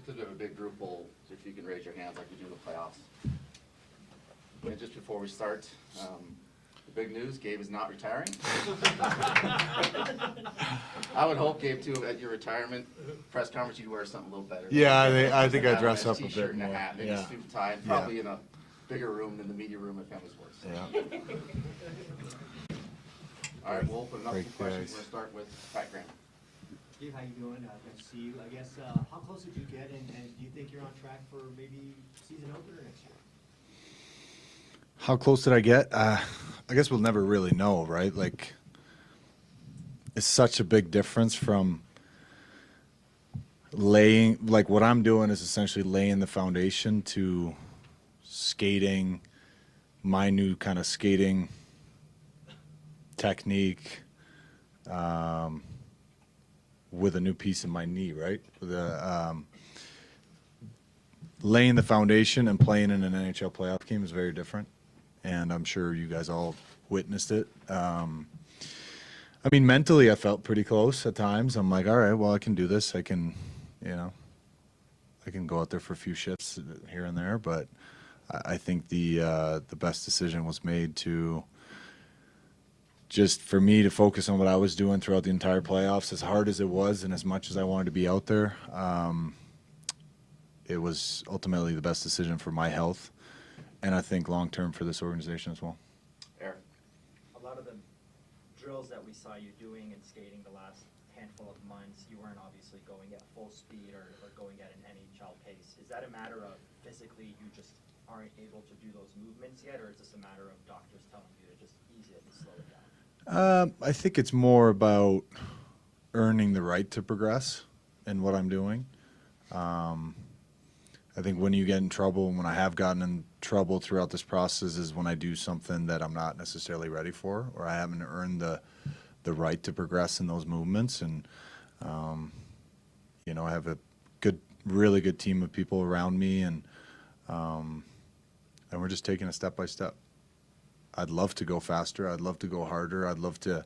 It's a bit of a big group poll, so if you can raise your hands like we do in the playoffs. And just before we start, the big news, Gabe is not retiring. I would hope, Gabe, too, at your retirement press conference, you'd wear something a little better. Yeah, I think I dress Nice up a T-shirt bit and a more. hat, maybe Yeah. a suit and tie, and probably in a bigger room than the media room at Family Sports. Yeah. All right, we'll open it up to Great questions. guys. We're going to start with Pat Graham. Dave, how you doing? Good to see you. I guess, how close did you get, and do you think you're on track for maybe season opener next year? How close did I get? I guess we'll never really know, right? Like, it's such a big difference from laying, like what I'm doing is essentially laying the foundation to skating, my new kind of skating technique, with a new piece in my knee, right? Laying the foundation and playing in an NHL playoff game is very different, and I'm sure you guys all witnessed it. I mean, mentally, I felt pretty close at times. I'm like, all right, well, I can do this. I can go out there for a few shifts here and there, but I think the best decision was made to just for me to focus on what I was doing throughout the entire playoffs, as hard as it was and as much as I wanted to be out there. It was ultimately the best decision for my health, and I think long-term for this organization as well. Eric. A lot of the drills that we saw you doing and skating the last handful of months, you weren't obviously going at full speed or going at an NHL pace. Is that a matter of physically you just aren't able to do those movements yet, or is this a matter of doctors telling you to just ease it and slow it down? I think it's more about earning the right to progress in what I'm doing. I think when you get in trouble, and when I have gotten in trouble throughout this process, is when I do something that I'm not necessarily ready for, or I haven't earned the right to progress in those movements. And I have a really good team of people around me, and we're just taking it step by step. I'd love to go faster. I'd love to go harder. There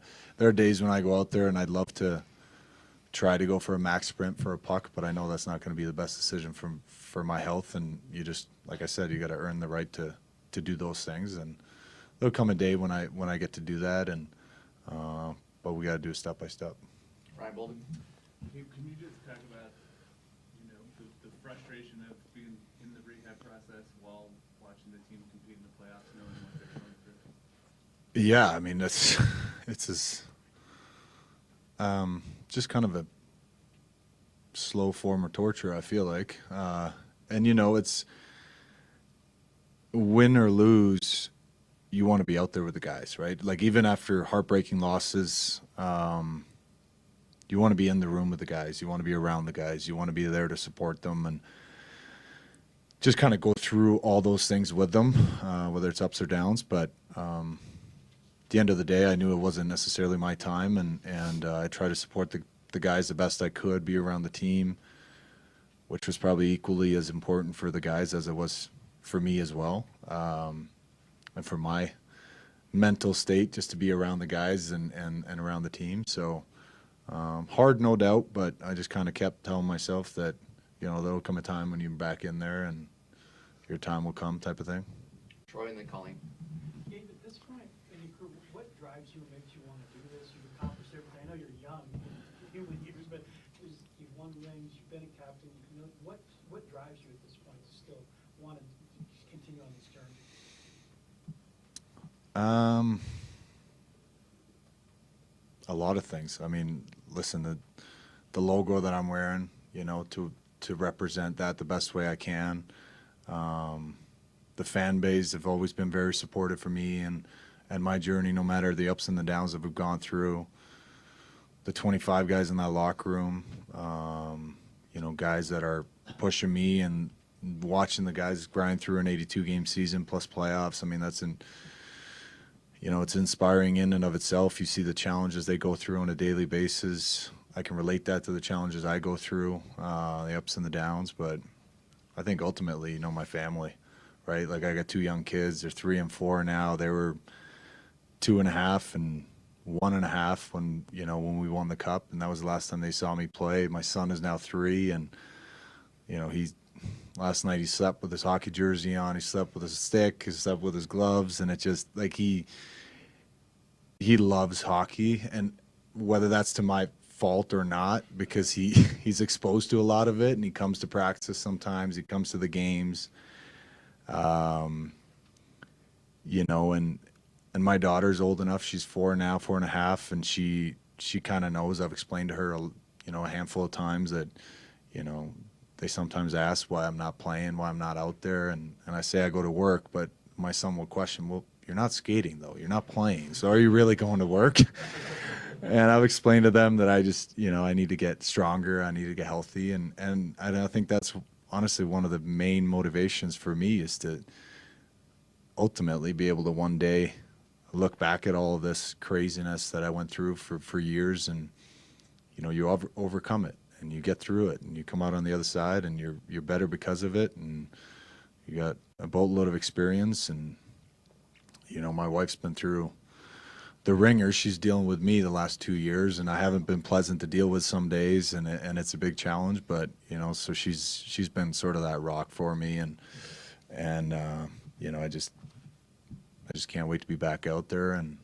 are days when I go out there and I'd love to try to go for a max sprint for a puck, but I know that's not going to be the best decision for my health. And you just, like I said, you got to earn the right to do those things. And there'll come a day when I get to do that. And but we got to do it step by step. Ryan Bolden. Can you just talk about, the frustration of being in the rehab process while watching the team compete in the playoffs, knowing what they're going through? Yeah, I mean, it's just kind of a slow form of torture, I feel like. And, it's win or lose, you want to be out there with the guys, right? Like, even after heartbreaking losses, you want to be in the room with the guys. You want to be around the guys. You want to be there to support them and just kind of go through all those things with them, whether it's ups or downs. But at the end of the day, I knew it wasn't necessarily my time, and I tried to support the guys the best I could, be around the team, which was probably equally as important for the guys as it was for me as well, and for my mental state, just to be around the guys and around the team. So hard, no doubt, but I just kind of kept telling myself that, there'll come a time when you're back in there and your time will come, type of thing. Troy and then Colleen. Gabe, at this point in your career, what drives you and makes you want to do this? You've accomplished everything. I know you're young, human years, but you've won rings, you've been a captain. What drives you at this point to still want to continue on this journey? A lot of things. I mean, listen, the logo that I'm wearing, to represent that the best way I can. The fan base have always been very supportive for me and my journey, no matter the ups and the downs that we've gone through. The 25 guys in that locker room, guys that are pushing me and watching the guys grind through an 82-game season plus playoffs. I mean, it's inspiring in and of itself. You see the challenges they go through on a daily basis. I can relate that to the challenges I go through, the ups and the downs. But I think ultimately, my family, right? Like, I got 2 young kids. They're 3 and 4 now. They were 2.5 and 1.5 when we won the cup, and that was the last time they saw me play. My son is now 3, and last night he slept with his hockey jersey on, he slept with his stick, he slept with his gloves, and it just like he loves hockey, and whether that's to my fault or not, because he's exposed to a lot of it, and he comes to practice sometimes, he comes to the games, and my daughter's old enough, she's 4 now, 4.5, and she kind of knows. I've explained to her, a handful of times that, they sometimes ask why I'm not playing, why I'm not out there, and I say I go to work, but my son will question, well, you're not skating though, you're not playing, so are you really going to work? And I've explained to them that I just, I need to get stronger, I need to get healthy, and I think that's honestly one of the main motivations for me, is to ultimately be able to one day look back at all of this craziness that I went through for years, and you overcome it, and you get through it, and you come out on the other side, and you're better because of it, and you got a boatload of experience. And my wife's been through the ringer. She's dealing with me the last 2 years, and I haven't been pleasant to deal with some days, and it's a big challenge, but so she's been sort of that rock for me, and I just can't wait to be back out there, and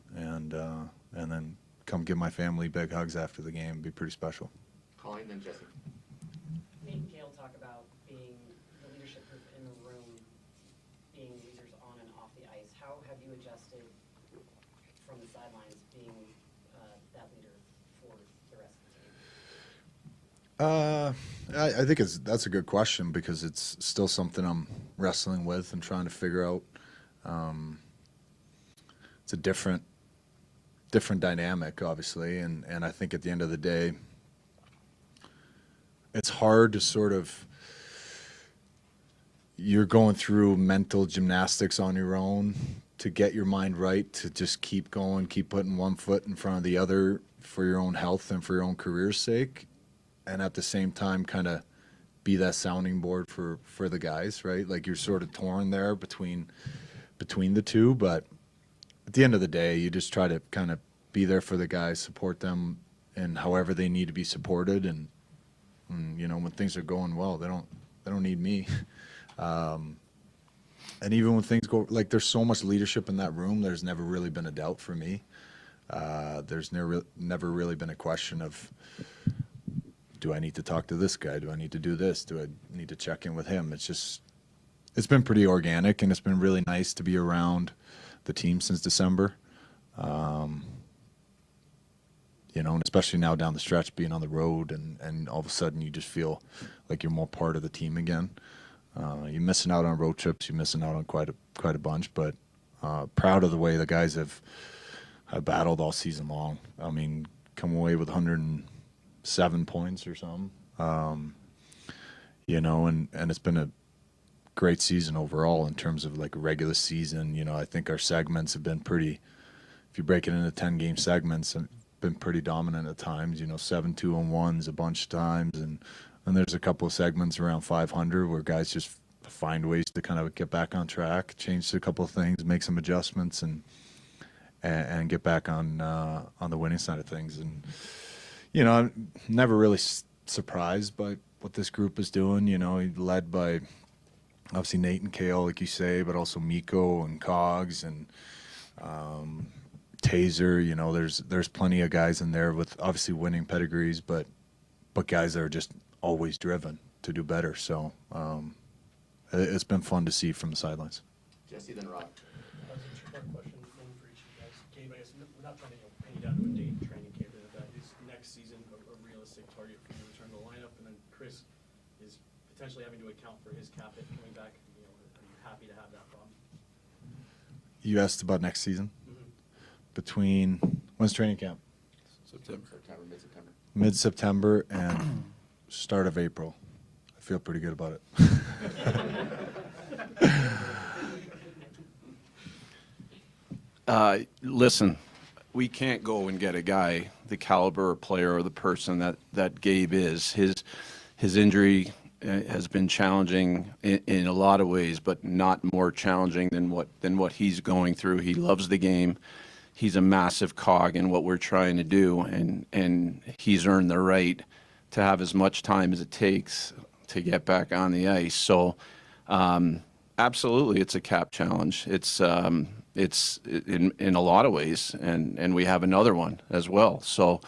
then come give my family big hugs after the game. It'd be pretty special. Colleen, then Jesse. Nate and Gail talk about being the leadership group in the room, being leaders on and off the ice. How have you adjusted from the sidelines, being that leader for the rest of the team? I think that's a good question, because it's still something I'm wrestling with and trying to figure out. It's a different dynamic, obviously, and I think at the end of the day, it's hard to sort of, you're going through mental gymnastics on your own to get your mind right, to just keep going, keep putting one foot in front of the other for your own health and for your own career's sake, and at the same time kind of be that sounding board for the guys, right? Like, you're sort of torn there between the two, but at the end of the day, you just try to kind of be there for the guys, support them in however they need to be supported, and when things are going well, they don't need me. And even when things go, like, there's so much leadership in that room, there's never really been a doubt for me. There's never really been a question of, do I need to talk to this guy? Do I need to do this? Do I need to check in with him? It's been pretty organic, and it's been really nice to be around the team since December. And especially now down the stretch, being on the road, and all of a sudden you just feel like you're more part of the team again. You're missing out on road trips. You're missing out on quite a bunch, but proud of the way the guys have battled all season long. I mean, come away with 107 points or something. And it's been a great season overall in terms of like regular season. I think our segments have been pretty, if you break it into 10-game segments, have been pretty dominant at times. 7 2-on-1s a bunch of times, and there's a couple of segments around 500 where guys just find ways to kind of get back on track, change a couple of things, make some adjustments, and get back on the winning side of things. And I'm never really surprised by what this group is doing. Led by obviously Nate and Kale, like you say, but also Mikko and Cogs and Taser. There's plenty of guys in there with obviously winning pedigrees, but guys that are just always driven to do better. So it's been fun to see from the sidelines. Jesse, then Rod. That's a two-part question, one for each of you guys. Gabe, I guess we're not trying to pin you down to a date in training camp or that. Is next season a realistic target for you to return to the lineup? And then Chris is potentially having to account for his cap hit coming back. Are you happy to have that problem? You asked about next season? Mm-hmm. When's training camp? Mid-September. Mid-September and start of April. I feel pretty good about it. Listen, we can't go and get a guy the caliber of player or the person that Gabe is. His injury has been challenging in a lot of ways, but not more challenging than what he's going through. He loves the game. He's a massive cog in what we're trying to do, and he's earned the right to have as much time as it takes to get back on the ice. So absolutely, it's a cap challenge. It's in a lot of ways, and we have another one as well. So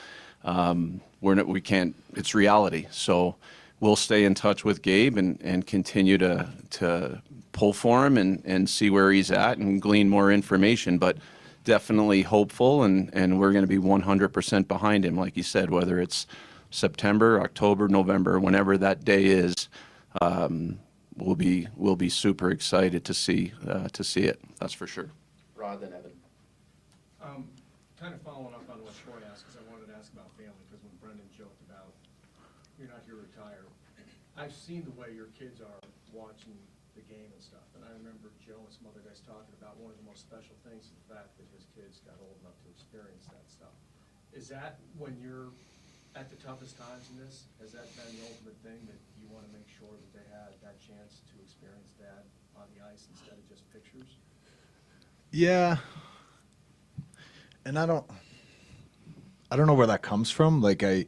we can't. It's reality. So we'll stay in touch with Gabe and continue to pull for him and see where he's at and glean more information. But definitely hopeful, and we're going to be 100% behind him, like you said, whether it's September, October, November, whenever that day is. We'll be super excited to see it. That's for sure. Rod, then Evan. Kind of following up on what Troy asked, because I wanted to ask about family, because when Brendan joked about you're not here to retire, I've seen the way your kids are watching the game and stuff, and I remember Joe and some other guys talking about one of the most special things is the fact that his kids got old enough to experience that stuff. Is that when you're at the toughest times in this, has that been the ultimate thing, that you want to make sure that they had that chance to experience that on the ice instead of just pictures? Yeah. And I don't know where that comes from. Like I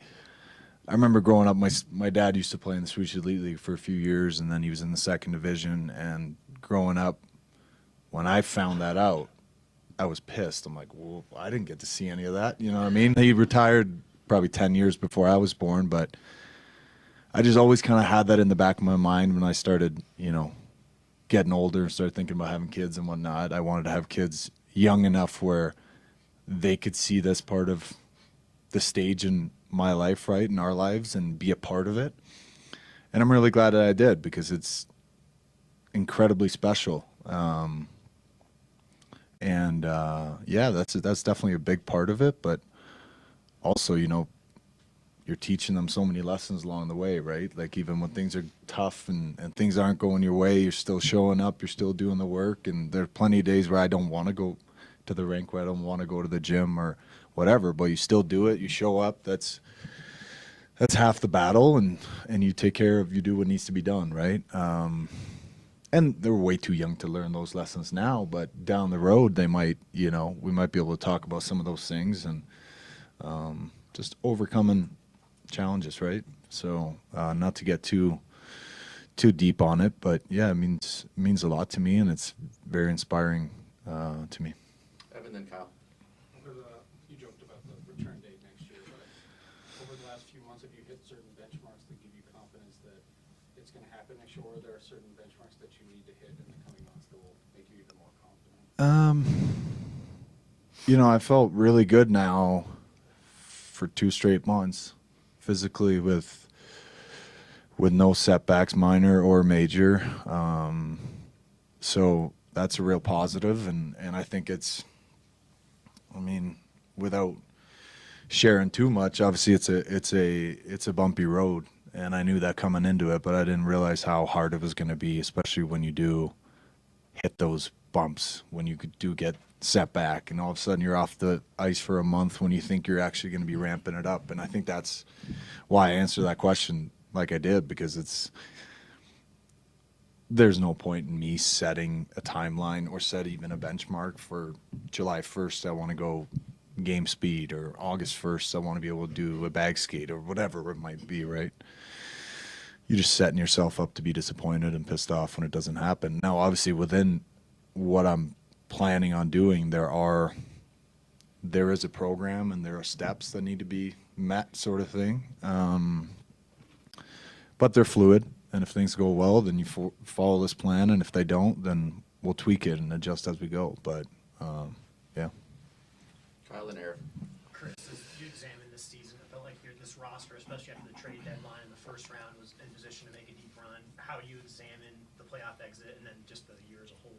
remember growing up, my dad used to play in the Swedish Elite League for a few years, and then he was in the second division. And growing up, when I found that out, I was pissed. I'm like, well, I didn't get to see any of that. You know what I mean? He retired probably 10 years before I was born, but I just always kind of had that in the back of my mind when I started, getting older and started thinking about having kids and whatnot. I wanted to have kids young enough where they could see this part of the stage in my life, right, in our lives, and be a part of it. And I'm really glad that I did, because it's incredibly special. That's definitely a big part of it. But also, you're teaching them so many lessons along the way, right? Like even when things are tough and things aren't going your way, you're still showing up, you're still doing the work. And there are plenty of days where I don't want to go to the rink, where I don't want to go to the gym or whatever, but you still do it. You show up. That's half the battle, and you take care of, you do what needs to be done, right? And they're way too young to learn those lessons now, but down the road they might, we might be able to talk about some of those things and just overcoming challenges, right? So not to get too deep on it, but yeah, it means a lot to me, and it's very inspiring to me. Evan, then Kyle. You joked about the return date next year, but over the last few months, have you hit certain benchmarks that give you confidence that it's going to happen next year, or there are certain benchmarks that you need to hit in the coming months that will make you even more confident? I felt really good now for 2 straight months, physically, with no setbacks, minor or major. So that's a real positive, and I think without sharing too much, obviously it's a bumpy road, and I knew that coming into it, but I didn't realize how hard it was going to be, especially when you do hit those bumps, when you do get set back, and all of a sudden you're off the ice for a month when you think you're actually going to be ramping it up. And I think that's why I answered that question like I did, because there's no point in me setting a timeline or set even a benchmark for July 1st. I want to go game speed, or August 1st, I want to be able to do a bag skate, or whatever it might be, right? You're just setting yourself up to be disappointed and pissed off when it doesn't happen. Now, obviously, within what I'm planning on doing, there is a program and there are steps that need to be met, sort of thing. But they're fluid, and if things go well, then you follow this plan, and if they don't, then we'll tweak it and adjust as we go. But yeah. Kyle and Eric. Chris, as you examine this season, it felt like this roster, especially after the trade deadline in the first round, was in position to make a deep run. How you examine the playoff exit and then just the year as a whole?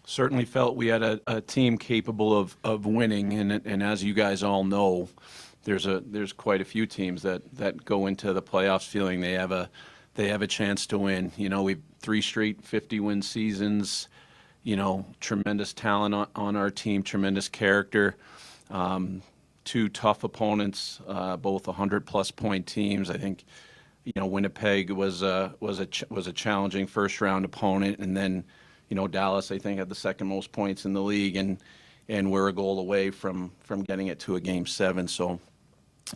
Certainly felt we had a team capable of winning, and as you guys all know, there's quite a few teams that go into the playoffs feeling they have a chance to win. We've 3 straight 50-win seasons. Tremendous talent on our team, tremendous character. 2 tough opponents, both 100+ point teams. I think Winnipeg was a challenging first round opponent, and then Dallas, I think, had the second most points in the league, and we're a goal away from getting it to a game 7. So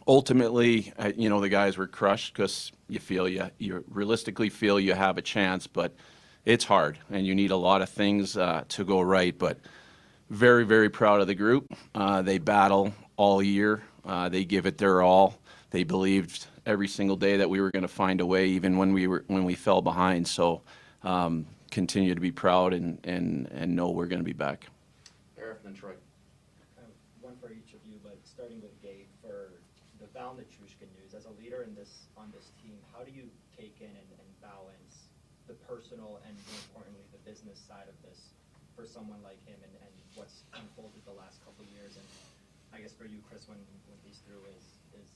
ultimately, the guys were crushed because you realistically feel you have a chance, but it's hard and you need a lot of things to go right. But very, very proud of the group. They battle all year. They give it their all. They believed every single day that we were going to find a way, even when we fell behind. So continue to be proud and know we're going to be back. Eric and then Troy. One for each of you, but starting with Gabe, for the Val Nichushkin news, as a leader on this team, how do you take in and balance the personal and, more importantly, the business side of this for someone like him and what's unfolded the last couple of years? And I guess for you, Chris, when he's through, is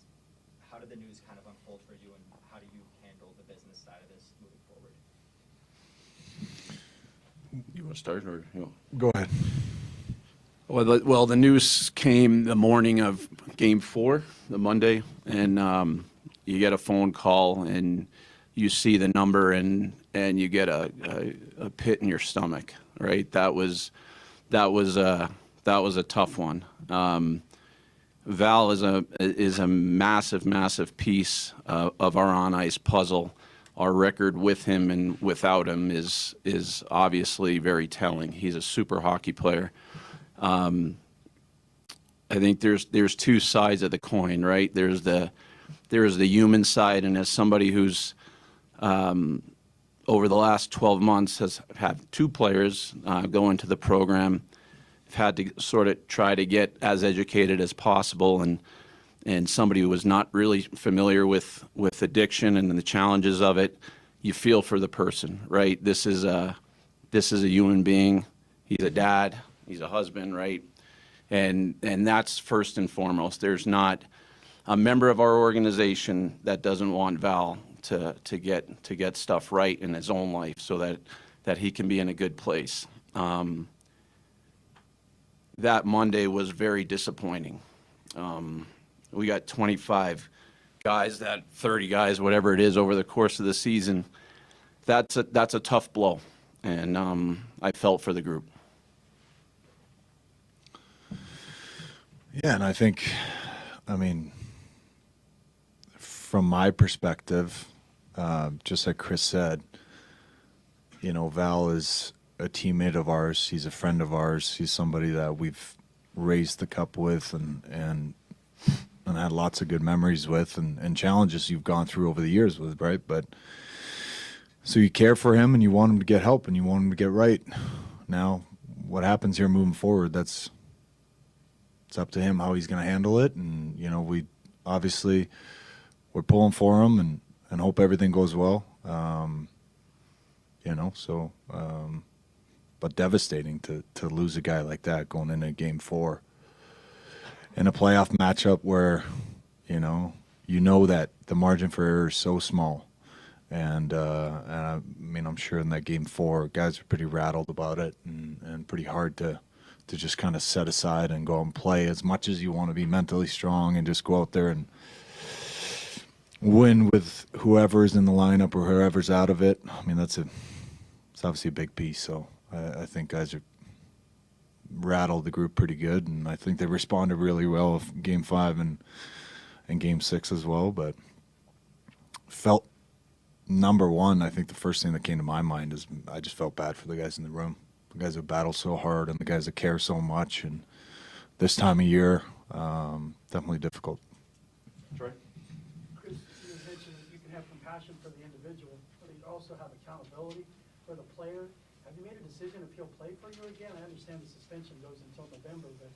how did the news kind of unfold for you, and how do you handle the business side of this moving forward? You want to start or you want? Go ahead. Well, the news came the morning of Game 4, the Monday, and you get a phone call and you see the number and you get a pit in your stomach, right? That was a tough one. Val is a massive piece of our on-ice puzzle. Our record with him and without him is obviously very telling. He's a super hockey player. I think there's two sides of the coin, right? There's the human side, and as somebody who's over the last 12 months has had 2 players go into the program, I've had to sort of try to get as educated as possible, and somebody who was not really familiar with addiction and the challenges of it, you feel for the person, right? This is a human being. He's a dad. He's a husband, right? And that's first and foremost. There's not a member of our organization that doesn't want Val to get stuff right in his own life so that he can be in a good place. That Monday was very disappointing. We got 25 guys, 30 guys, whatever it is, over the course of the season. That's a tough blow, and I felt for the group. Yeah, and I think, from my perspective, just like Chris said, Val is a teammate of ours. He's a friend of ours. He's somebody that we've raised the cup with and had lots of good memories with and challenges you've gone through over the years with, right? But so you care for him and you want him to get help and you want him to get right. Now, what happens here moving forward, it's up to him how he's going to handle it. And, we obviously we're pulling for him and hope everything goes well. But devastating to lose a guy like that going into Game 4 in a playoff matchup where, that the margin for error is so small. And I'm sure in that Game 4, guys are pretty rattled about it and pretty hard to just kind of set aside and go and play as much as you want to be mentally strong and just go out there and win with whoever's in the lineup or whoever's out of it. It's obviously a big piece. So I think guys are rattled the group pretty good, and I think they responded really well of Game 5 and Game 6 as well. But felt number one, I think the first thing that came to my mind is I just felt bad for the guys in the room. The guys that battle so hard and the guys that care so much, and this time of year, definitely difficult. Troy? Chris, you mentioned that you can have compassion for the individual, but you also have accountability for the player. Have you made a decision if he'll play for you again? I understand the suspension goes until November, but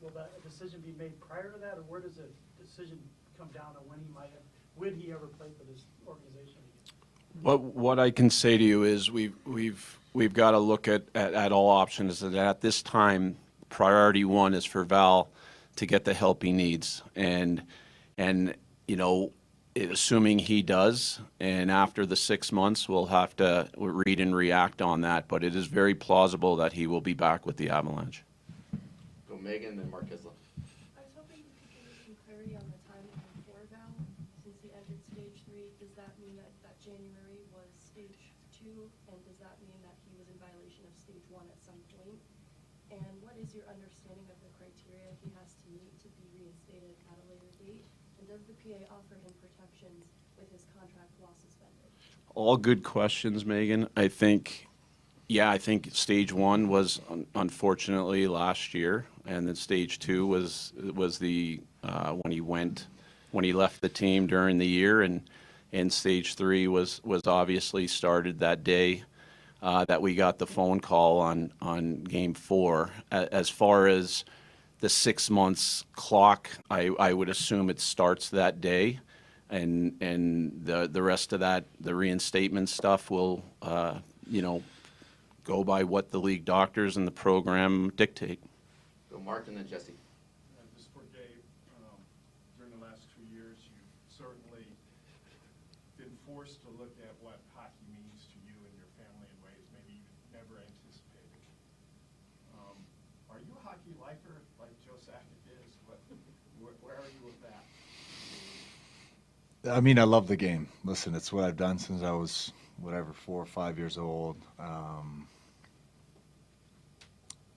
will that decision be made prior to that, or where does the decision come down on when would he ever play for this organization again? What I can say to you is we've got to look at all options, and at this time, priority one is for Val to get the help he needs, and assuming he does, and after the 6 months, we'll have to read and react on that. But it is very plausible that he will be back with the Avalanche. Go Megan, then Mark Kisla. I was hoping you could give me some clarity on the timeline for Val. Since he entered stage 3, does that mean that January was stage 2? And does that mean that he was in violation of stage 1 at some point? And what is your understanding of the criteria he has to meet to be reinstated at a later date? And does the PA offer him protections with his contract while suspended? All good questions, Megan. I think stage one was unfortunately last year, and then stage two was the when he left the team during the year, and stage three was obviously started that day that we got the phone call on game 4. As far as the 6 months clock, I would assume it starts that day, and the rest of that, the reinstatement stuff will go by what the league doctors and the program dictate. Go Mark and then Jesse. And this for Gabe, during the last 2 years, you've certainly been forced to look at what hockey means to you and your family in ways maybe you never anticipated. Are you a hockey lifer like Joe Sakic is? Where are you with that? I mean, I love the game. Listen, it's what I've done since I was, 4 or 5 years old.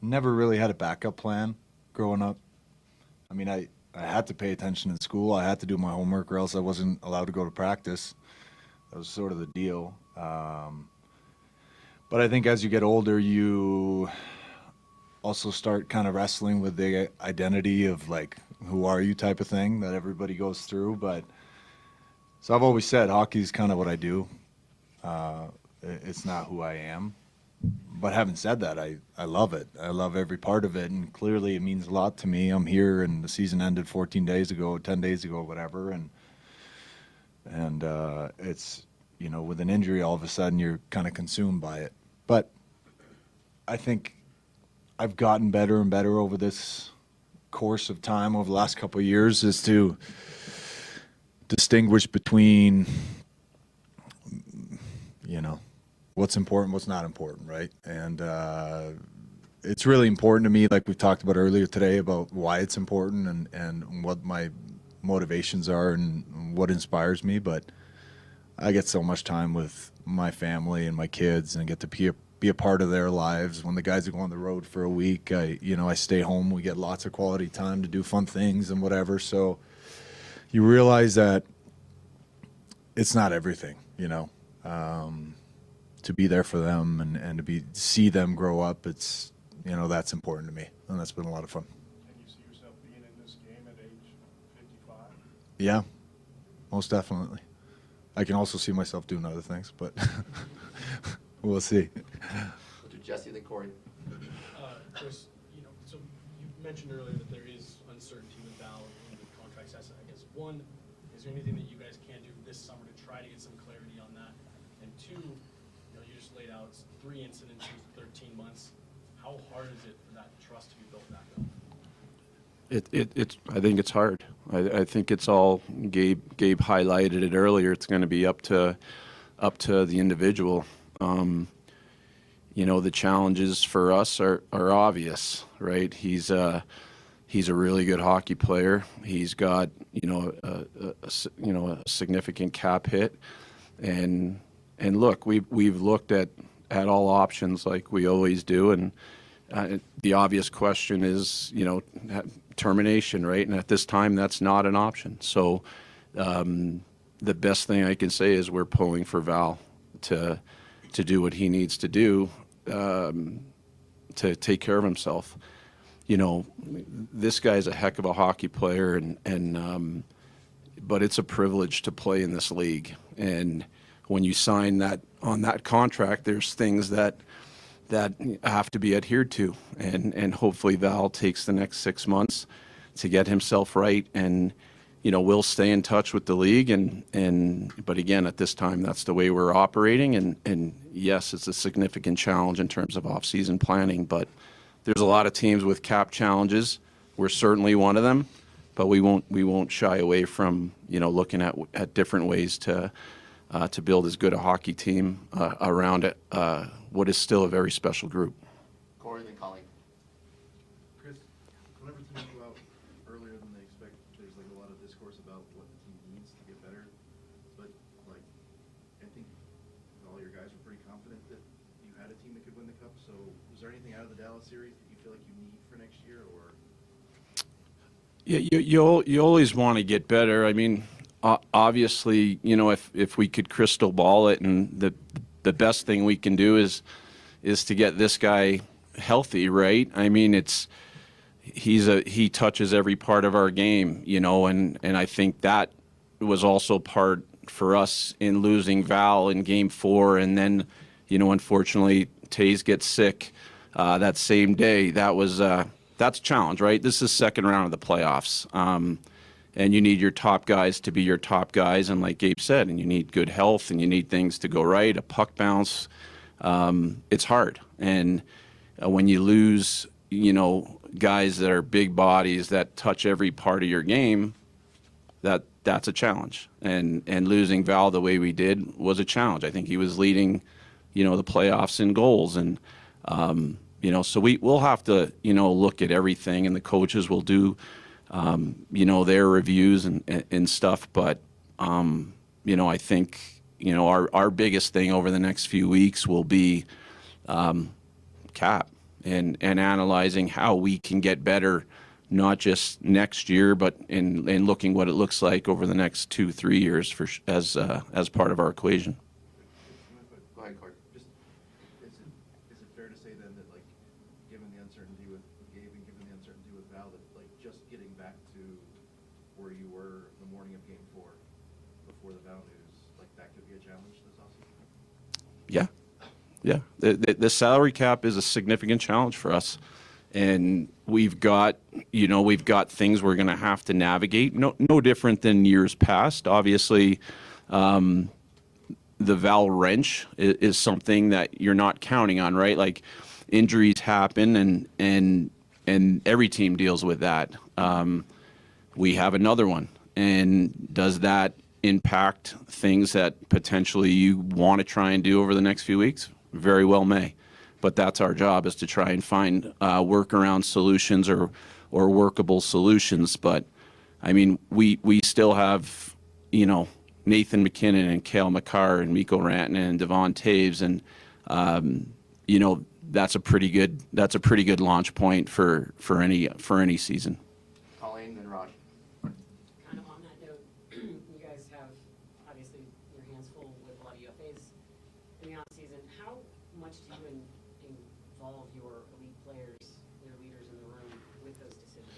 Never really had a backup plan growing up. I mean, I had to pay attention in school. I had to do my homework or else I wasn't allowed to go to practice. That was sort of the deal. But I think as you get older, you also start kind of wrestling with the identity of, like, who are you type of thing that everybody goes through. But so I've always said hockey's kind of what I do. It's not who I am. But having said that, I love it. I love every part of it, and clearly it means a lot to me. I'm here, and the season ended 14 days ago, 10 days ago, whatever, and it's, with an injury, all of a sudden you're kind of consumed by it. But I think I've gotten better and better over this course of time over the last couple of years as to distinguish between, what's important, what's not important, right? And it's really important to me, like we talked about earlier today, about why it's important and what my motivations are and what inspires me. But I get so much time with my family and my kids and get to be a part of their lives. When the guys are going on the road for a week, I stay home. We get lots of quality time to do fun things and whatever. So you realize that it's not everything, to be there for them and to see them grow up. It's, that's important to me, and that's been a lot of fun. Can you see yourself being in this game at age 55? Yeah, most definitely. I can also see myself doing other things, but we'll see. We'll do Jesse, then Corey. Chris, so you mentioned earlier that there is uncertainty with Val in the contracts. I guess, one, is there anything that you guys can do this summer to try to get some clarity on that? And two, you just laid out 3 incidents in 13 months. How hard is it for that trust to be built back up? I think it's hard. I think it's all Gabe highlighted it earlier. It's going to be up to the individual. The challenges for us are obvious, right? He's a really good hockey player. He's got a significant cap hit, and look, we've looked at all options like we always do, and the obvious question is termination, right? And at this time, that's not an option. So the best thing I can say is we're pulling for Val to do what he needs to do to take care of himself. This guy's a heck of a hockey player, but it's a privilege to play in this league. And when you sign on that contract, there's things that have to be adhered to. And hopefully Val takes the next 6 months to get himself right. And, we'll stay in touch with the league. But again, at this time, that's the way we're operating. And yes, it's a significant challenge in terms of off-season planning, but there's a lot of teams with cap challenges. We're certainly one of them, but we won't shy away from, looking at different ways to build as good a hockey team around what is still a very special group. Corey, then Colleen. Chris, whenever teams go out earlier than they expect, there's a lot of discourse about what the team needs to get better. But I think all your guys were pretty confident that you had a team that could win the cup. So was there anything out of the Dallas series that you feel like you need for next year, or? Yeah, you always want to get better. I mean, obviously, you know, if we could crystal ball it, and the best thing we can do is to get this guy healthy, right? I mean, he touches every part of our game, you know, and I think that was also part for us in losing Val in Game 4, and then, you know, unfortunately, Taze gets sick that same day. That's a challenge, right? This is second round of the playoffs, and you need your top guys to be your top guys, and like Gabe said, and you need good health, and you need things to go right. A puck bounce, it's hard, and when you lose, you know, guys that are big bodies that touch every part of your game, that's a challenge. And losing Val the way we did was a challenge. I think he was leading, you know, the playoffs in goals, and you know, so we'll have to, you know, look at everything, and the coaches will do, you know, their reviews and stuff. But you know, I think, you know, our biggest thing over the next few weeks will be cap and analyzing how we can get better, not just next year, but in looking what it looks like over the next 2-3 years as part of our equation. Go ahead, Corey. Just, is it fair to say then that, like, given the uncertainty with Gabe and given the uncertainty with Val, that, like, just getting back to where you were the morning of Game 4 before the Val news, like, that could be a challenge this offseason? Yeah. Yeah. The salary cap is a significant challenge for us. And we've got things we're going to have to navigate. No different than years past. Obviously, the Val wrench is something that you're not counting on, right? Like, injuries happen, and every team deals with that. We have another one, and does that impact things that potentially you want to try and do over the next few weeks? Very well may. But that's our job, is to try and find workaround solutions or workable solutions. But I mean, we still have, you know, Nathan McKinnon and Cale Makar and Mikko Rantanen and Devon Taves, and you know, that's a pretty good launch point for any season. Colleen and Raj. Kind of on that note, you guys have obviously your hands full with a lot of UFAs in the offseason. How much do you involve your elite players, your leaders in the room, with those decisions?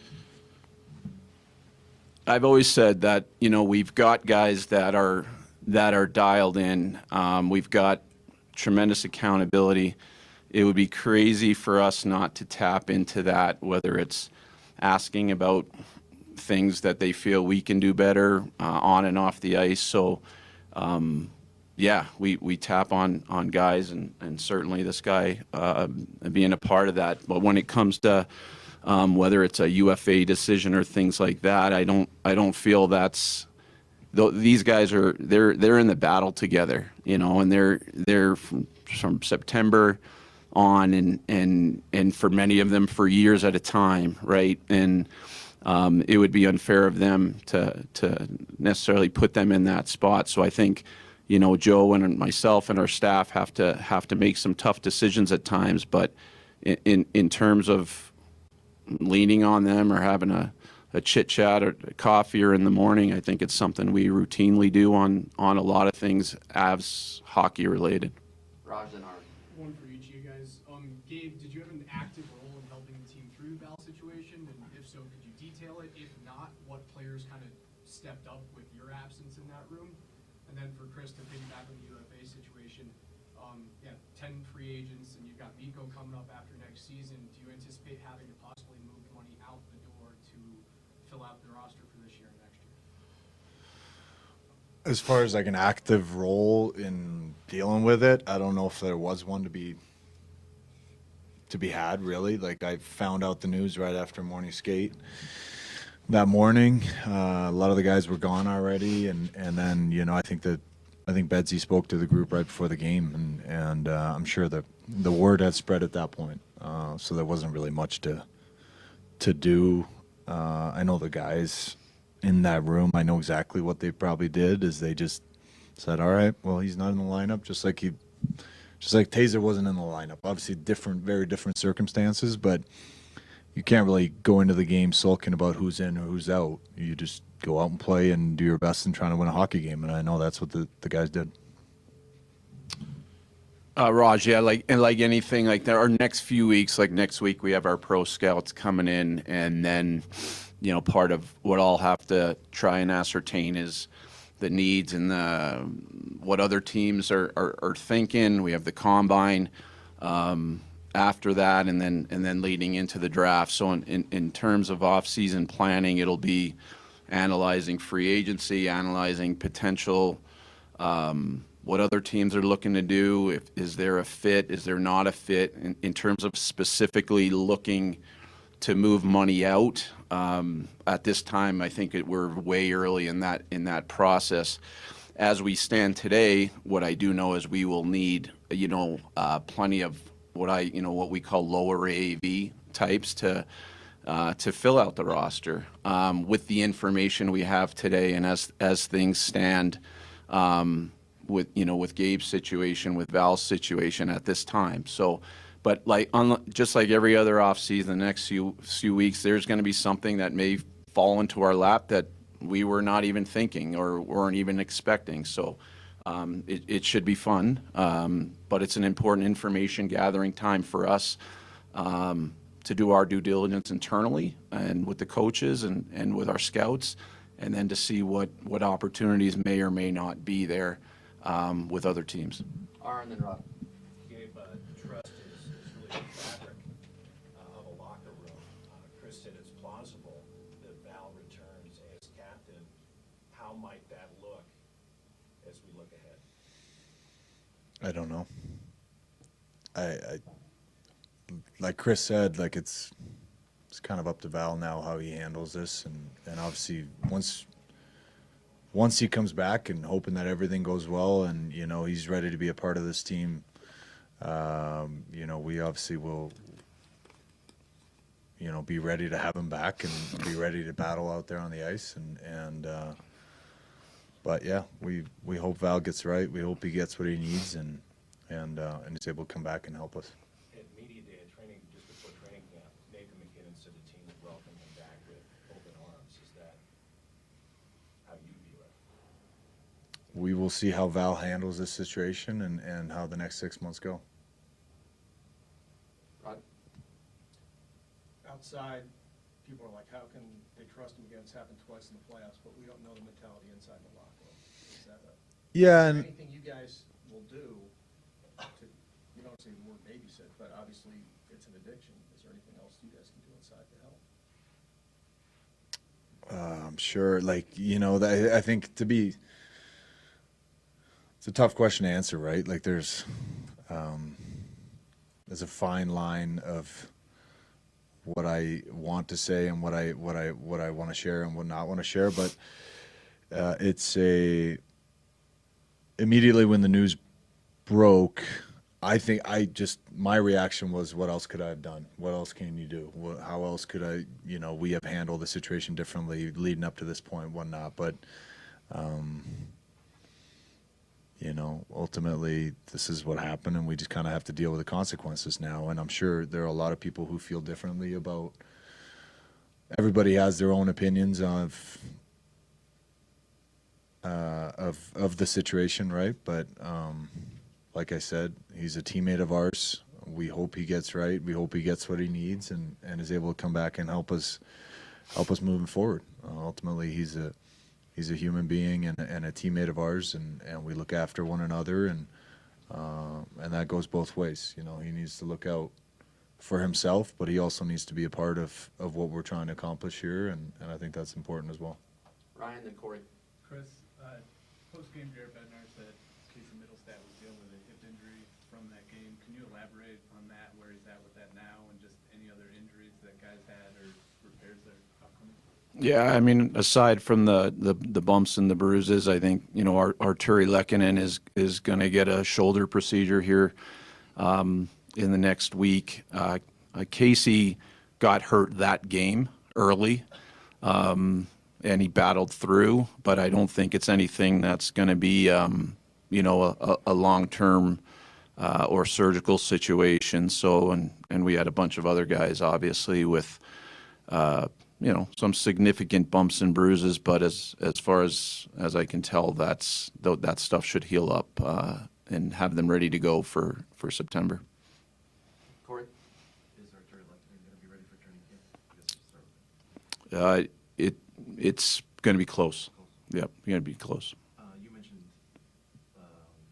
I've always said that, you know, we've got guys that are dialed in. We've got tremendous accountability. It would be crazy for us not to tap into that, whether it's asking about things that they feel we can do better on and off the ice. So, yeah, we tap on guys, and certainly this guy being a part of that. But when it comes to whether it's a UFA decision or things like that, I don't feel that's. These guys they're in the battle together, you know, and they're from September on, and for many of them for years at a time, right? And it would be unfair of them to necessarily put them in that spot. So I think, you know, Joe and myself and our staff have to make some tough decisions at times, but in terms of leaning on them or having a chit chat or a coffee or in the morning, I think it's something we routinely do on a lot of things Avs hockey related. Raj and Art. One for each of you guys. Gabe, did you have an active role in helping the team through the Val situation? And if so, could you detail it? If not, what players kind of stepped up with your absence in that room? And then for Chris, to piggyback on the UFA situation, 10 free agents, and you've got Mikko coming up after next season. Do you anticipate having to possibly move money out the door to fill out the roster for this year and next year? As far as like an active role in dealing with it, I don't know if there was one to be had, really. Like, I found out the news right after morning skate that morning. A lot of the guys were gone already, and then, you know, I think Bedsy spoke to the group right before the game, and I'm sure the word had spread at that point. So there wasn't really much to do. I know the guys in that room, I know exactly what they probably did, is they just said, all right, well, he's not in the lineup, just like Taser wasn't in the lineup. Obviously very different circumstances, but you can't really go into the game sulking about who's in or who's out. You just go out and play and do your best in trying to win a hockey game, and I know that's what the guys did. Raj, yeah, like anything, like our next few weeks, like next week we have our pro scouts coming in, and then, part of what I'll have to try and ascertain is the needs and what other teams are thinking. We have the combine after that, and then leading into the draft. So in terms of off-season planning, it'll be analyzing free agency, analyzing potential. What other teams are looking to do, is there a fit, is there not a fit, in terms of specifically looking to move money out. At this time, I think we're way early in that process. As we stand today, what I do know is we will need, plenty of what we call lower AAV types to fill out the roster. With the information we have today, and as things stand, with Gabe's situation, with Val's situation at this time. So, but just like every other offseason, the next few weeks, there's going to be something that may fall into our lap that we were not even thinking or weren't even expecting. So it should be fun, but it's an important information gathering time for us to do our due diligence internally and with the coaches and with our scouts, and then to see what opportunities may or may not be there with other teams. Aaron, then Rob. Gabe, trust is really the fabric of a locker room. Chris said it's plausible that Val returns as captain. How might that look as we look ahead? I don't know. I like Chris said, like it's kind of up to Val now how he handles this, and obviously once he comes back, and hoping that everything goes well, and he's ready to be a part of this team, we obviously will be ready to have him back and be ready to battle out there on the ice, and but yeah, we hope Val gets right. We hope he gets what he needs, and is able to come back and help us. At media day, at training, just before training camp, Nathan McKinnon said the team would welcome him back with open arms. Is that how you view it? We will see how Val handles this situation and how the next 6 months go. Rod? Outside, people are like, how can they trust him again? It's happened twice in the playoffs, but we don't know the mentality inside the locker room. Is that Yeah, is and there anything you guys will do to, you don't say the word babysit, but obviously it's an addiction. Is there anything else you guys can do inside to help? I'm sure, I think it's a tough question to answer, right? Like there's a fine line of what I want to say and what I want to share and what not want to share, but immediately when the news broke, I think my reaction was, what else could I have done? What else can you do? How else could we have handled the situation differently leading up to this point, whatnot. But, ultimately this is what happened, and we just kind of have to deal with the consequences now. And I'm sure there are a lot of people who feel differently about, everybody has their own opinions of the situation, right? But, like I said, he's a teammate of ours. We hope he gets right. We hope he gets what he needs and is able to come back and help us moving forward. Ultimately, he's a human being and a teammate of ours, and we look after one another, and that goes both ways. He needs to look out for himself, but he also needs to be a part of what we're trying to accomplish here, and I think that's important as well. Ryan, then Corey. Chris, post-game, Jared Bednar said Casey Middlestat was dealing with a hip injury from that game. Can you elaborate on that, where he's at with that now, and just any other injuries that guys had or repairs that are upcoming? Yeah, I mean, aside from the bumps and the bruises, I think, Arturi Lehkonen is going to get a shoulder procedure here in the next week. Casey got hurt that game early, and he battled through, but I don't think it's anything that's going to be, a long-term or surgical situations. So, and we had a bunch of other guys, obviously, with some significant bumps and bruises. But as far as I can tell, that stuff should heal up and have them ready to go for September. Corey? Is Arturo going to be ready for training camp? I guess we'll start with that. It's going to be close. Yep, going to be close. You mentioned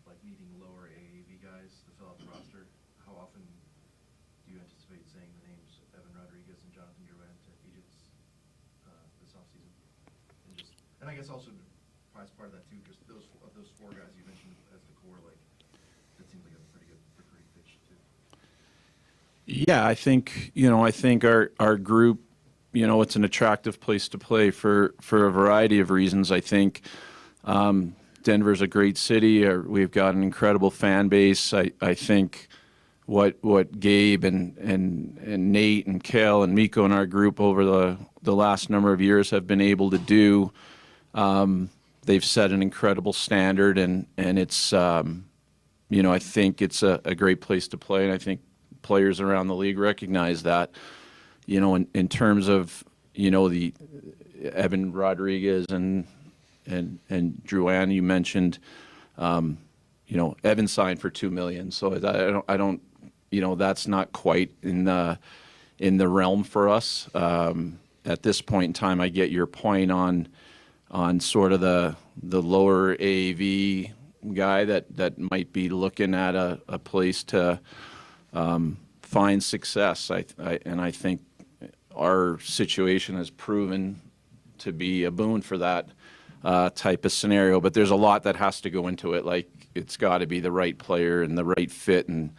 like needing lower AAV guys to fill out the roster. How often do you anticipate saying the names Evan Rodriguez and Jonathan Drouin to agents this offseason? And I guess also as part of that too, just those four guys you mentioned as the core, like that seems like a pretty good recruiting pitch too. Yeah, I think our group, it's an attractive place to play for a variety of reasons. I think Denver's a great city. We've got an incredible fan base. I think what Gabe and Nate and Kale and Miko and our group over the last number of years have been able to do, they've set an incredible standard, and it's I think it's a great place to play, and I think players around the league recognize that. In terms of, the Evan Rodriguez and Drouin, you mentioned, Evan signed for $2 million. So I don't, that's not quite in the realm for us. At this point in time, I get your point on sort of the lower AAV guy that might be looking at a place to find success. I think our situation has proven to be a boon for that type of scenario. But there's a lot that has to go into it. Like, it's got to be the right player and the right fit and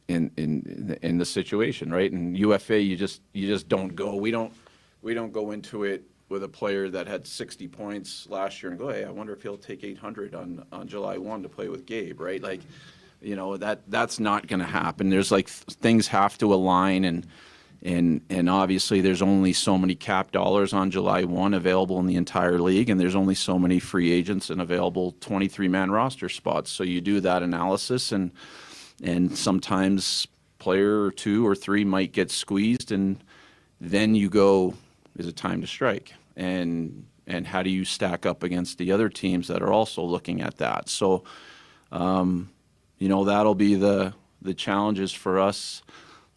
in the situation, right? And UFA, you just don't go. We don't go into it with a player that had 60 points last year and go, hey, I wonder if he'll take 800 on July 1 to play with Gabe, right? Like, that's not going to happen. There's things have to align, and obviously there's only so many cap dollars on July 1 available in the entire league, and there's only so many free agents and available 23-man roster spots. So you do that analysis, and sometimes player or two or three might get squeezed, and then you go, is it time to strike? And how do you stack up against the other teams that are also looking at that? So, that'll be the challenges for us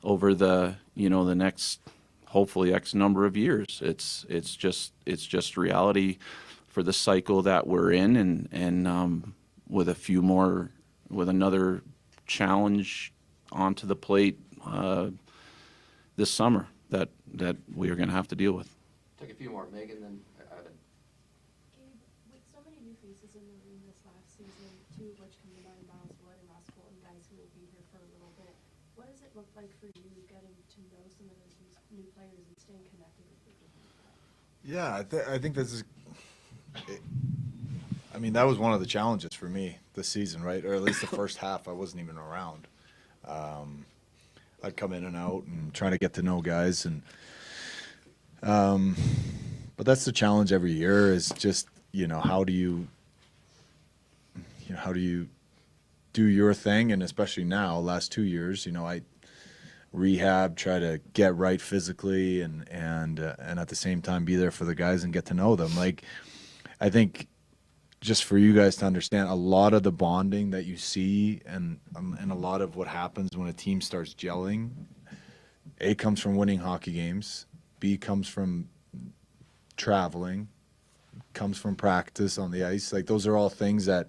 over the next, hopefully, X number of years. It's just reality for the cycle that we're in, and with another challenge onto the plate this summer that we are going to have to deal with. Take a few more. Megan, then Evan. Gabe, with so many new faces in the room this last season, two of which come to mind, Miles Wood and Ross Fulton, guys who will be here for a little bit, what does it look like for you getting to know some of those new players and staying connected with your group? Yeah, I think this is. That was one of the challenges for me this season, right? Or at least the first half, I wasn't even around. I'd come in and out and try to get to know guys, and but that's the challenge every year. Is just how do you do your thing, and especially now, last 2 years, I rehab, try to get right physically, and at the same time be there for the guys and get to know them. Like, I think, just for you guys to understand, a lot of the bonding that you see and a lot of what happens when a team starts gelling, A, comes from winning hockey games, B, comes from traveling, comes from practice on the ice. Like, those are all things that,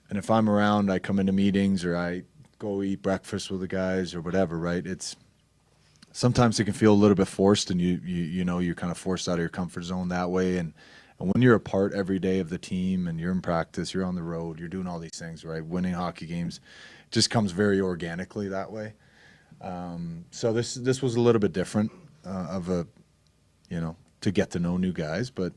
and if I'm around, I come into meetings or I go eat breakfast with the guys or whatever, right? Sometimes it can feel a little bit forced, and you're kind of forced out of your comfort zone that way. And when you're a part every day of the team and you're in practice, you're on the road, you're doing all these things, right? Winning hockey games just comes very organically that way. So this was a little bit different to get to know new guys. But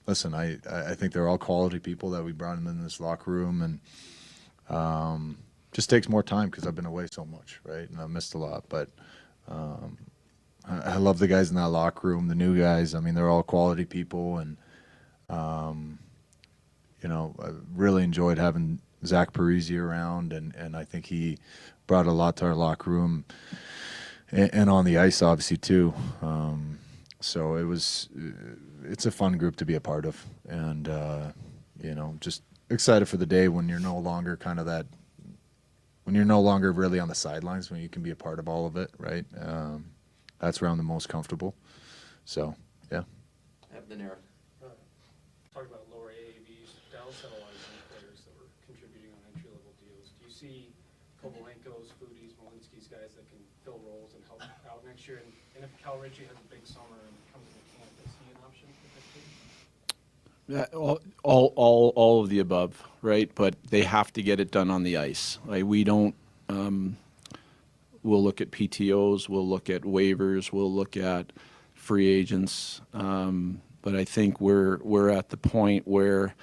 listen, I think they're all quality people that we brought in this locker room, and just takes more time because I've been away so much, right? And I've missed a lot. But I love the guys in that locker room, the new guys. They're all quality people, and I really enjoyed having Zach Parisi around, and I think he brought a lot to our locker room and on the ice, obviously, too. So it's a fun group to be a part of, and just excited for the day when you're no longer when you're no longer really on the sidelines, when you can be a part of all of it, right? That's where I'm the most comfortable. So, yeah. Then Eric. Talking about lower AAVs, Dallas had a lot of young players that were contributing on entry-level deals. Do you see Kovalenko's, Foodies, Malinski's guys that can fill roles and help out next year? And if Cal Ritchie has a big summer and comes to camp, is he an option for this team? All of the above, right? But they have to get it done on the ice. Like we don't. We'll look at PTOs. We'll look at waivers. We'll look at free agents. But I think we're at the point where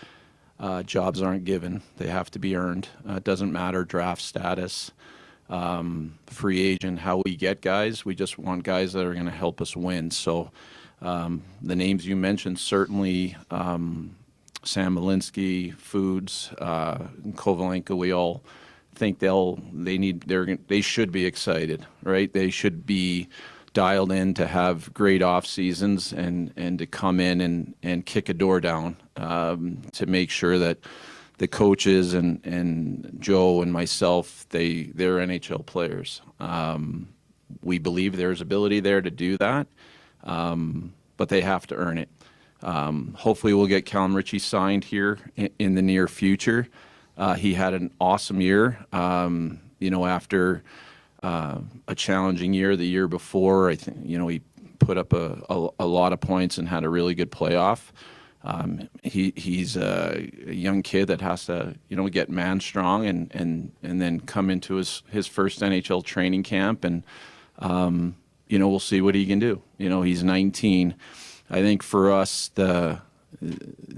jobs aren't given; they have to be earned. It doesn't matter draft status, free agent, how we get guys. We just want guys that are going to help us win. So. The names you mentioned, certainly Sam Malinski, Foods, Kovalenko, we all think they should be excited, right? They should be dialed in to have great off seasons and to come in and kick a door down to make sure that the coaches and Joe and myself, they're NHL players. We believe there's ability there to do that. But they have to earn it. Hopefully we'll get Callum Ritchie signed here in the near future. He had an awesome year. After a challenging year the year before, I think, he put up a lot of points and had a really good playoff. He's a young kid that has to, get man strong and then come into his first NHL training camp and, we'll see what he can do. He's 19. I think for us, the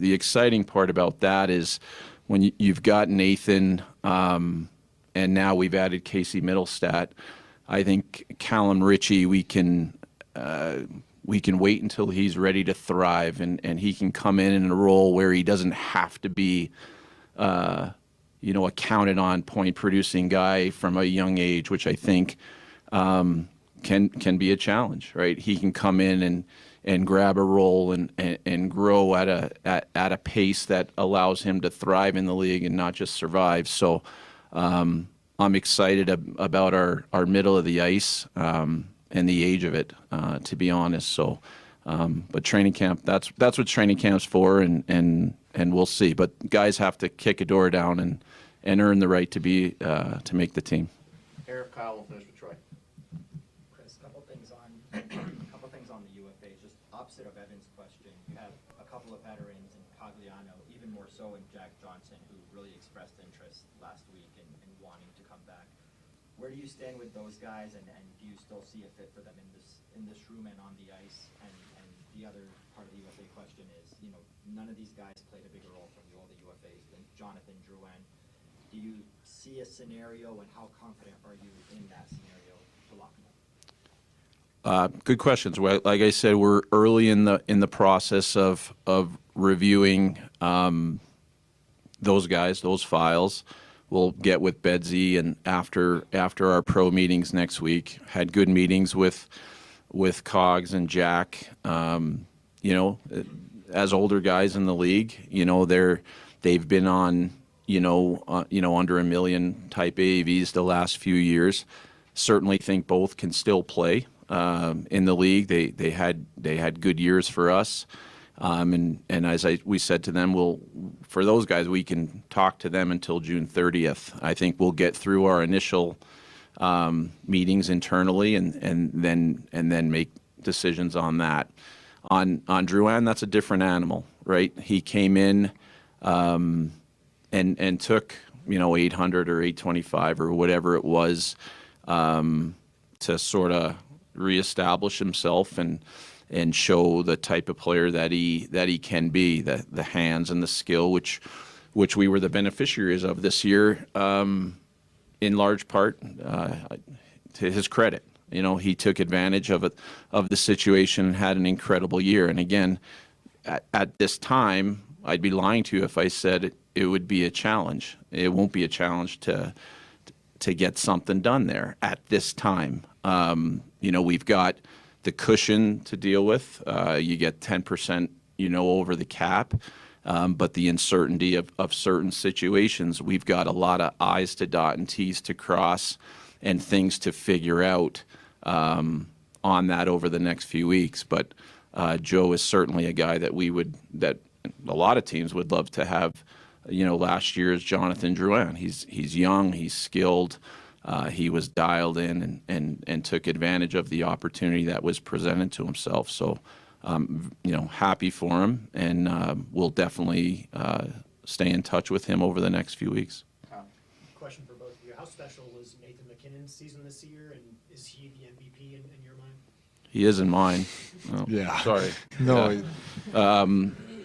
exciting part about that is when you've got Nathan, and now we've added Casey Middlestat. I think Callum Ritchie, we can wait until he's ready to thrive, and he can come in a role where he doesn't have to be, a counted on point producing guy from a young age, which I think. Can be a challenge, right? He can come in and grab a role and grow at a pace that allows him to thrive in the league and not just survive. So I'm excited about our middle of the ice and the age of it, to be honest. So, but training camp, that's what training camp's for, and we'll see. But guys have to kick a door down and earn the right to make the team. Eric, Kyle, we'll finish with Troy. A couple things on the UFAs, just opposite of Evan's question. You have a couple of veterans in Cogliano, even more so in Jack Johnson, who really expressed interest last week in wanting to come back. Where do you stand with those guys, and do you still see a fit for them in this room and on the ice? And the other part of the UFA question is, none of these guys played a bigger role from all the UFAs than Jonathan Drouin. Do you see a scenario, and how confident are you in that scenario to lock them up? Good questions. Well, like I said, we're early in the process of reviewing those guys, those files. We'll get with Bedsy, and after our pro meetings next week, had good meetings with Cogs and Jack. As older guys in the league, they've been on under 1 million type AAVs the last few years. Certainly think both can still play. In the league, they had good years for us, and as we said to them, for those guys, we can talk to them until June 30th. I think we'll get through our initial meetings internally, and then make decisions on that. On Drouin, that's a different animal, right? He came in and took 800 or 825 or whatever it was to sort of reestablish himself and show the type of player that he can be, the hands and the skill, which we were the beneficiaries of this year, in large part to his credit. He took advantage of the situation and had an incredible year. And again, at this time, I'd be lying to you if I said it would be a challenge. It won't be a challenge to get something done there at this time. We've got the cushion to deal with. You get 10%, over the cap. But the uncertainty of certain situations, we've got a lot of I's to dot and T's to cross and things to figure out on that over the next few weeks. But Joe is certainly a guy that a lot of teams would love to have. Last year's Jonathan Drouin. He's young, he's skilled, he was dialed in and took advantage of the opportunity that was presented to himself. So, happy for him, and we'll definitely stay in touch with him over the next few weeks. Question for both of you. How special was Nathan McKinnon's season this year, and is he the MVP in your mind? He is in mine. Oh, Yeah. Sorry. No.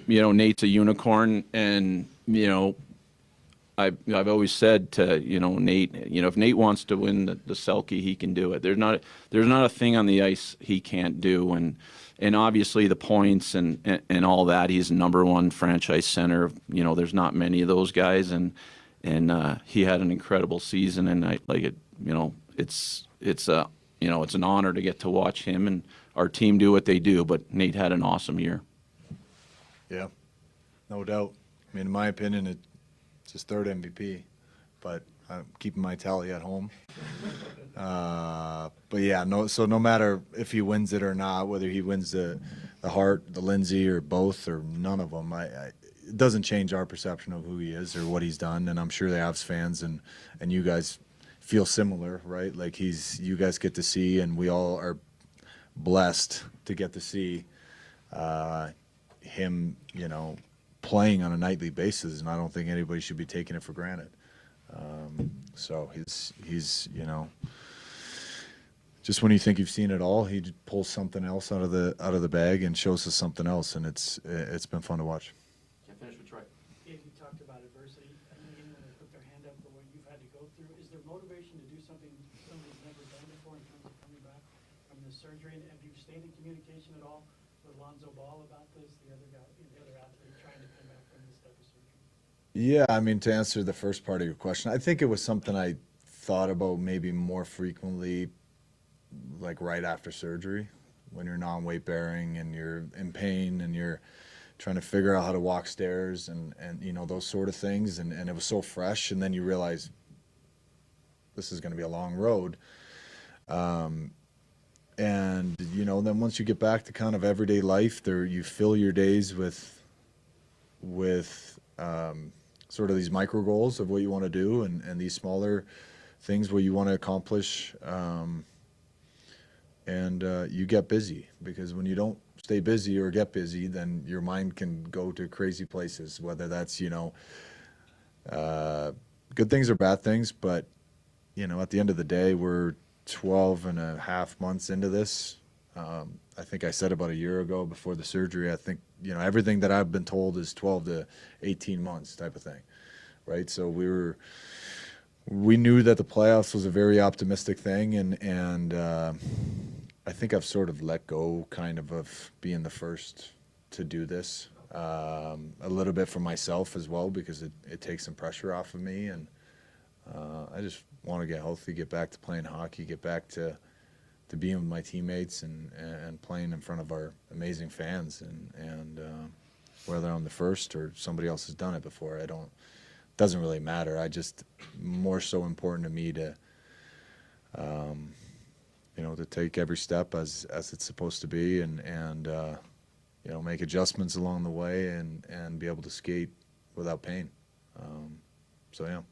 Yeah. Nate's a unicorn, and I've always said to Nate, if Nate wants to win the Selke, he can do it. There's not a thing on the ice he can't do, and obviously the points and all that. He's number one franchise center. There's not many of those guys, and he had an incredible season, and I like it. It's an honor to get to watch him and our team do what they do. But Nate had an awesome year. Yeah, no doubt. I mean, in my opinion, it's his third MVP, but I'm keeping my tally at home. But yeah, so no matter if he wins it or not, whether he wins the Hart, the Lindsay, or both, or none of them, it doesn't change our perception of who he is or what he's done. And I'm sure the Avs fans and you guys feel similar, right? Like you guys get to see, and we all are blessed to get to see him, playing on a nightly basis, and I don't think anybody should be taking it for granted. So he's just when you think you've seen it all, he pulls something else out of the bag and shows us something else, and it's been fun to watch. Can't finish with Troy. If you talked about adversity, I mean, anyone that put their hand up for what you've had to go through, is there motivation to do something somebody's never done before in terms of coming back from the surgery? And have you stayed in communication at all with Lonzo Ball about this, the other guy, the other athlete trying to come back from this type of surgery? Yeah, I mean, to answer the first part of your question, I think it was something I thought about maybe more frequently, like right after surgery, when you're non-weight bearing and you're in pain and you're trying to figure out how to walk stairs and those sort of things, and it was so fresh, and then you realize this is going to be a long road. And then once you get back to kind of everyday life, you fill your days with sort of these micro goals of what you want to do, and these smaller things what you want to accomplish. And you get busy, because when you don't stay busy or get busy, then your mind can go to crazy places, whether that's, good things or bad things. But, at the end of the day, we're 12 and a half months into this. I think I said about a year ago before the surgery, I think, everything that I've been told is 12 to 18 months type of thing, right? So we knew that the playoffs was a very optimistic thing, and I think I've sort of let go kind of being the first to do this, a little bit for myself as well, because it takes some pressure off of me, and I just want to get healthy, get back to playing hockey, get back to being with my teammates and playing in front of our amazing fans, and whether I'm the first or somebody else has done it before, doesn't really matter. I just, more so important to me to take every step as it's supposed to be, and make adjustments along the way, and be able to skate without pain. So yeah.